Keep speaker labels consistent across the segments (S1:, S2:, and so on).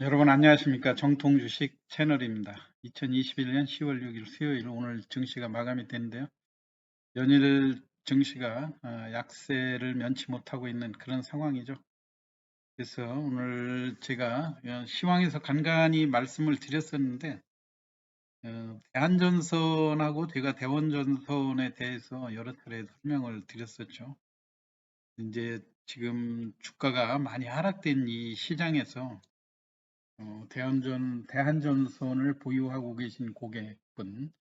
S1: 여러분 안녕하십니까? 정통주식 채널입니다. 2021년 10월 6일 수요일 오늘 증시가 마감이 됐는데요. 연일 증시가 약세를 면치 못하고 있는 그런 상황이죠. 그래서 오늘 제가 시황에서 간간히 말씀을 드렸었는데 대한전선하고 제가 대원전선에 대해서 여러 차례 설명을 드렸었죠. 이제 지금 주가가 많이 하락된 이 시장에서 대한전선을 보유하고 계신 고객분,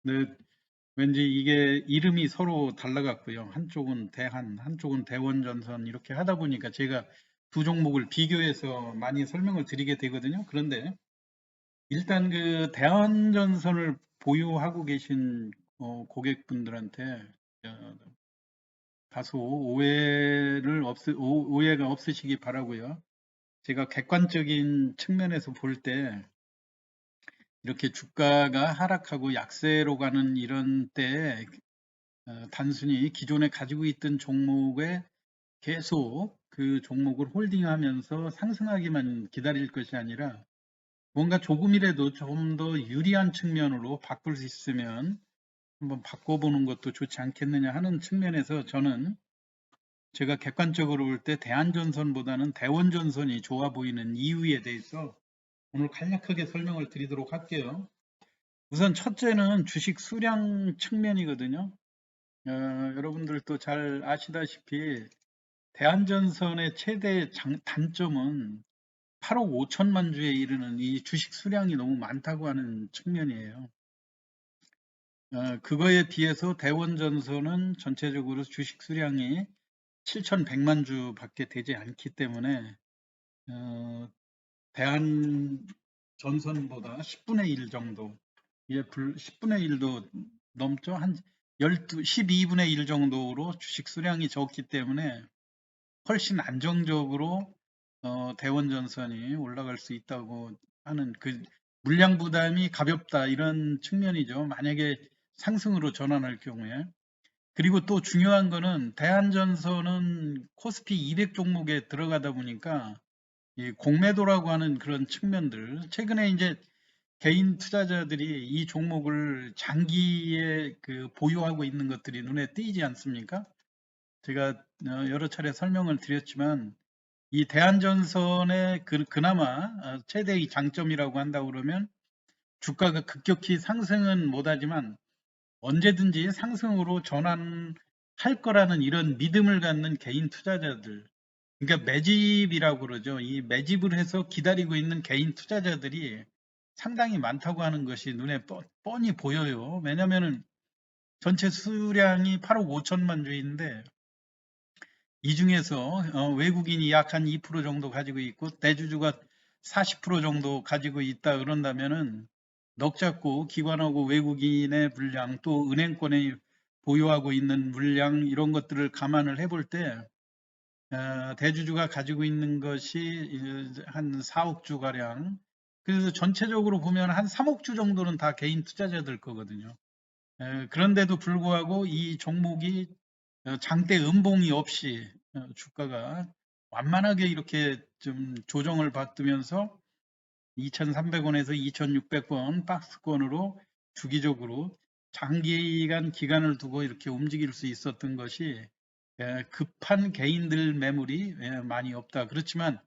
S1: 근데 왠지 이게 이름이 서로 달라갔고요. 한쪽은 대한, 한쪽은 대원전선 이렇게 하다 보니까 제가 두 종목을 비교해서 많이 설명을 드리게 되거든요. 그런데 일단 그 대한전선을 보유하고 계신 고객분들한테 어, 다소 오해가 없으시기 바라고요. 제가 객관적인 측면에서 볼 때 이렇게 주가가 하락하고 약세로 가는 이런 때에 단순히 기존에 가지고 있던 종목에 계속 그 종목을 홀딩하면서 상승하기만 기다릴 것이 아니라 뭔가 조금이라도 좀 더 유리한 측면으로 바꿀 수 있으면 한번 바꿔보는 것도 좋지 않겠느냐 하는 측면에서 저는 제가 객관적으로 볼 때 대한전선보다는 대원전선이 좋아 보이는 이유에 대해서 오늘 간략하게 설명을 드리도록 할게요. 우선 첫째는 주식 수량 측면이거든요. 여러분들도 잘 아시다시피 대한전선의 최대 단점은 8억 5천만 주에 이르는 이 주식 수량이 너무 많다고 하는 측면이에요. 그거에 비해서 대원전선은 전체적으로 주식 수량이 7,100만 주밖에 되지 않기 때문에 어, 대한전선보다 10분의 1 정도, 10분의 1도 넘죠. 한 12분의 1 정도로 주식 수량이 적기 때문에 훨씬 안정적으로 대원전선이 올라갈 수 있다고 하는 그 물량 부담이 가볍다 이런 측면이죠. 만약에 상승으로 전환할 경우에. 그리고 또 중요한 거는 대한전선은 코스피 200 종목에 들어가다 보니까 이 공매도라고 하는 그런 측면들, 최근에 이제 개인 투자자들이 이 종목을 장기에 그 보유하고 있는 것들이 눈에 띄지 않습니까? 제가 여러 차례 설명을 드렸지만 이 대한전선의 그나마 최대의 장점이라고 한다 그러면 주가가 급격히 상승은 못하지만 언제든지 상승으로 전환할 거라는 이런 믿음을 갖는 개인 투자자들, 그러니까 매집이라고 그러죠. 이 매집을 해서 기다리고 있는 개인 투자자들이 상당히 많다고 하는 것이 눈에 뻔히 보여요. 왜냐하면 전체 수량이 8억 5천만 주인데 이 중에서 외국인이 약 한 2% 정도 가지고 있고 대주주가 40% 정도 가지고 있다 그런다면은 넉 잡고 기관하고 외국인의 물량 또 은행권에 보유하고 있는 물량 이런 것들을 감안을 해볼 때 대주주가 가지고 있는 것이 한 4억 주 가량. 그래서 전체적으로 보면 한 3억 주 정도는 다 개인 투자자들 거거든요. 그런데도 불구하고 이 종목이 장대 음봉이 없이 주가가 완만하게 이렇게 좀 조정을 받으면서 2,300원에서 2,600원 박스권으로 주기적으로 장기간 기간을 두고 이렇게 움직일 수 있었던 것이 급한 개인들 매물이 많이 없다. 그렇지만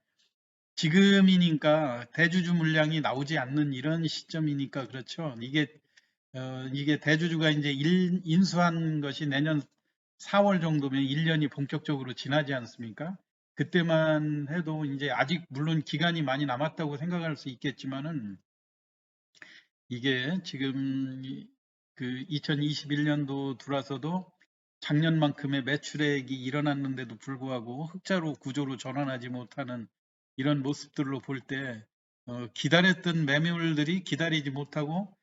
S1: 지금이니까 대주주 물량이 나오지 않는 이런 시점이니까 그렇죠. 이게 대주주가 이제 인수한 것이 내년 4월 정도면 1년이 본격적으로 지나지 않습니까? 그때만 해도 이제 아직 물론 기간이 많이 남았다고 생각할 수 있겠지만은 이게 지금 그 2021년도 들어서도 작년만큼의 매출액이 일어났는데도 불구하고 흑자로 구조로 전환하지 못하는 이런 모습들로 볼 때 기다렸던 매물들이 기다리지 못하고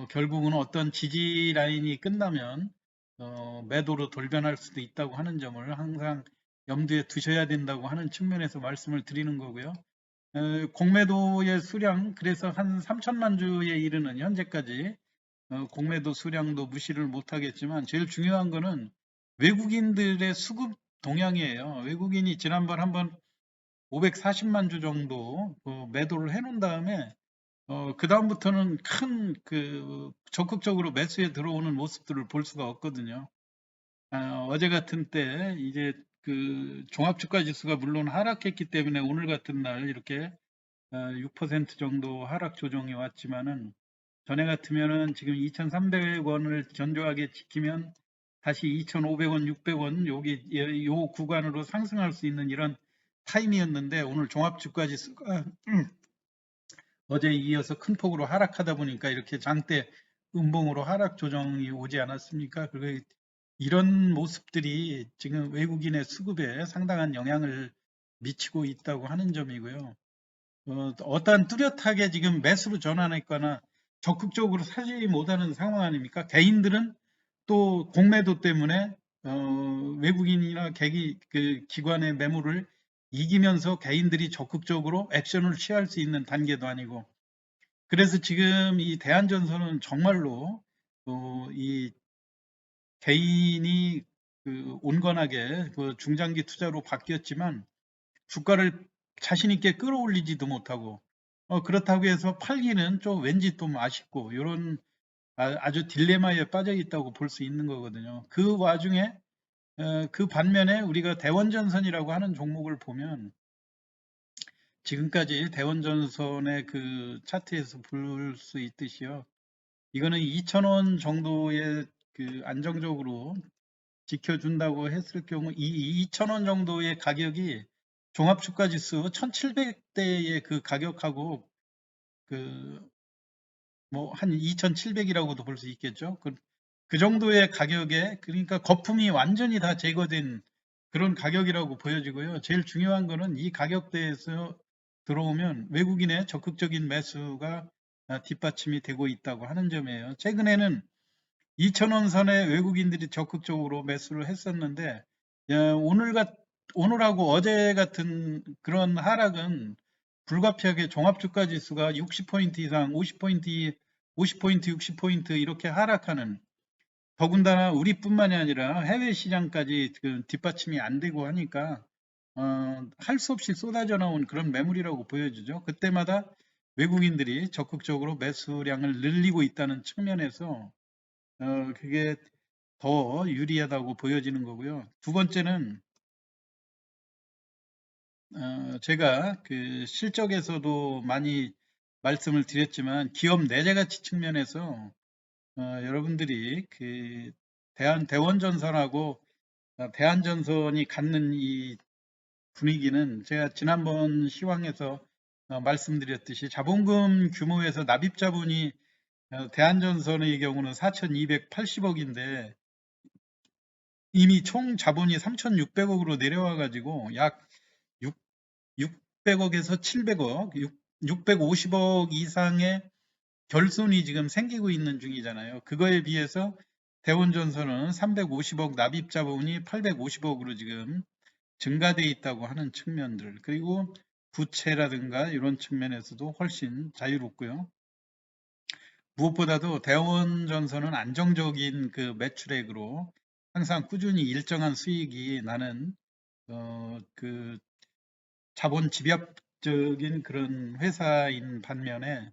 S1: 결국은 어떤 지지 라인이 끝나면 매도로 돌변할 수도 있다고 하는 점을 항상 염두에 두셔야 된다고 하는 측면에서 말씀을 드리는 거고요. 공매도의 수량, 그래서 한 3천만 주에 이르는 현재까지 공매도 수량도 무시를 못하겠지만 제일 중요한 거는 외국인들의 수급 동향이에요. 외국인이 지난번 한번 540만 주 정도 매도를 해놓은 다음에 그다음부터는 큰 적극적으로 매수에 들어오는 모습들을 볼 수가 없거든요. 어제 같은 때 이제 종합주가 지수가 물론 하락했기 때문에 오늘 같은 날 이렇게 6% 정도 하락 조정이 왔지만은 전에 같으면은 지금 2,300원을 견조하게 지키면 다시 2,500원, 600원 여기 요 구간으로 상승할 수 있는 이런 타임이었는데 오늘 종합주가 지수가 어제 이어서 큰 폭으로 하락하다 보니까 이렇게 장대 음봉으로 하락 조정이 오지 않았습니까? 그리고 이런 모습들이 지금 외국인의 수급에 상당한 영향을 미치고 있다고 하는 점이고요. 어떠한 뚜렷하게 지금 매수로 전환했거나 적극적으로 사지 못하는 상황 아닙니까? 개인들은 또 공매도 때문에 외국인이나 기관의 매물을 이기면서 개인들이 적극적으로 액션을 취할 수 있는 단계도 아니고 그래서 지금 이 대한전선은 정말로 이 개인이 온건하게 중장기 투자로 바뀌었지만 주가를 자신 있게 끌어올리지도 못하고 그렇다고 해서 팔기는 좀 왠지 좀 아쉽고 이런 아주 딜레마에 빠져 있다고 볼 수 있는 거거든요. 그 와중에 그 반면에 우리가 대원전선이라고 하는 종목을 보면 지금까지 대원전선의 그 차트에서 볼 수 있듯이요. 이거는 2,000원 정도의 안정적으로 지켜준다고 했을 경우 이 2,000원 정도의 가격이 종합주가지수 1,700대의 그 가격하고 뭐 한 2,700이라고도 볼 수 있겠죠. 그 정도의 가격에 그러니까 거품이 완전히 다 제거된 그런 가격이라고 보여지고요. 제일 중요한 거는 이 가격대에서 들어오면 외국인의 적극적인 매수가 뒷받침이 되고 있다고 하는 점이에요. 최근에는 2,000원 선에 외국인들이 적극적으로 매수를 했었는데 오늘하고 어제 같은 그런 하락은 불가피하게 종합주가 지수가 60포인트 이상 50포인트 60포인트 이렇게 하락하는 더군다나 우리뿐만이 아니라 해외 시장까지 뒷받침이 안 되고 하니까 할 수 없이 쏟아져 나온 그런 매물이라고 보여지죠. 그때마다 외국인들이 적극적으로 매수량을 늘리고 있다는 측면에서 그게 더 유리하다고 보여지는 거고요. 두 번째는 제가 실적에서도 많이 말씀을 드렸지만 기업 내재가치 측면에서 여러분들이 대원전선하고 대한전선이 갖는 이 분위기는 제가 지난번 시황에서 말씀드렸듯이 자본금 규모에서 납입 자본이 대한전선의 경우는 4,280억인데 이미 총 자본이 3,600억으로 내려와 가지고 약 600억에서 700억, 650억 이상의 결손이 지금 생기고 있는 중이잖아요. 그거에 비해서 대원전선은 350억 납입 자본이 850억으로 지금 증가돼 있다고 하는 측면들 그리고 부채라든가 이런 측면에서도 훨씬 자유롭고요. 무엇보다도 대원전선은 안정적인 매출액으로 항상 꾸준히 일정한 수익이 나는 자본 집약적인 그런 회사인 반면에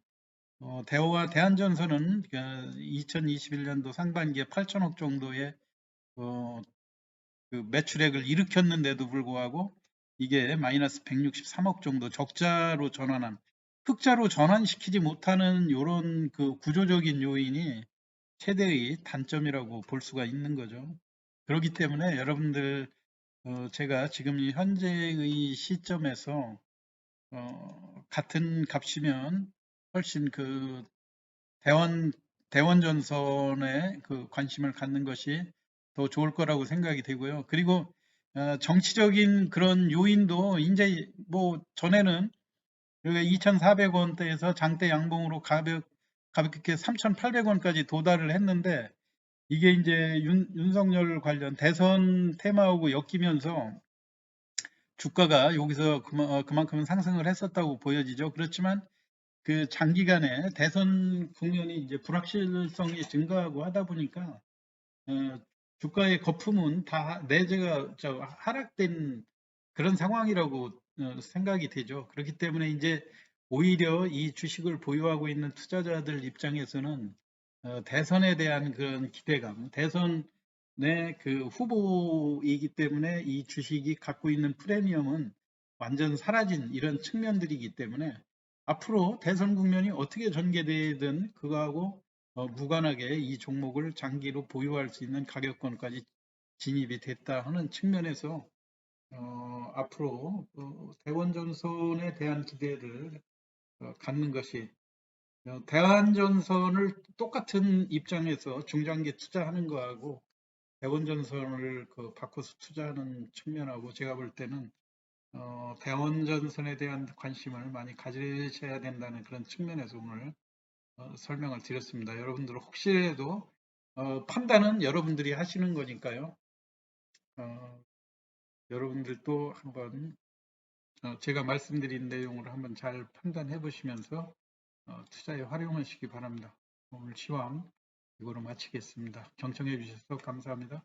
S1: 대한전선은 2021년도 상반기에 8천억 정도의 매출액을 일으켰는데도 불구하고 이게 마이너스 163억 정도 적자로 전환한 흑자로 전환시키지 못하는 이런 구조적인 요인이 최대의 단점이라고 볼 수가 있는 거죠. 그렇기 때문에 여러분들 제가 지금 이 현재의 시점에서 같은 값이면 훨씬 대원 대원전선에 관심을 갖는 것이 더 좋을 거라고 생각이 되고요. 그리고 정치적인 그런 요인도 이제 뭐 전에는 2,400원대에서 장대 양봉으로 가볍게 3,800원까지 도달을 했는데 이게 이제 윤석열 관련 대선 테마하고 엮이면서 주가가 여기서 그만큼 상승을 했었다고 보여지죠. 그렇지만 장기간에 대선 국면이 이제 불확실성이 증가하고 하다 보니까 주가의 거품은 다 내재가 하락된 그런 상황이라고 생각이 되죠. 그렇기 때문에 이제 오히려 이 주식을 보유하고 있는 투자자들 입장에서는 대선에 대한 그런 기대감, 대선의 그 후보이기 때문에 이 주식이 갖고 있는 프리미엄은 완전 사라진 이런 측면들이기 때문에 앞으로 대선 국면이 어떻게 전개되든 그거하고 무관하게 이 종목을 장기로 보유할 수 있는 가격권까지 진입이 됐다 하는 측면에서 앞으로 대원전선에 대한 기대를 갖는 것이 대한전선을 똑같은 입장에서 중장기 투자하는 거하고 대원전선을 바꿔서 투자하는 측면하고 제가 볼 때는 대원전선에 대한 관심을 많이 가지셔야 된다는 그런 측면에서 오늘 설명을 드렸습니다. 여러분들 혹시라도 판단은 여러분들이 하시는 거니까요. 여러분들도 한번 제가 말씀드린 내용을 한번 잘 판단해 보시면서 투자에 활용하시기 바랍니다. 오늘 시황 이거로 마치겠습니다. 경청해 주셔서 감사합니다.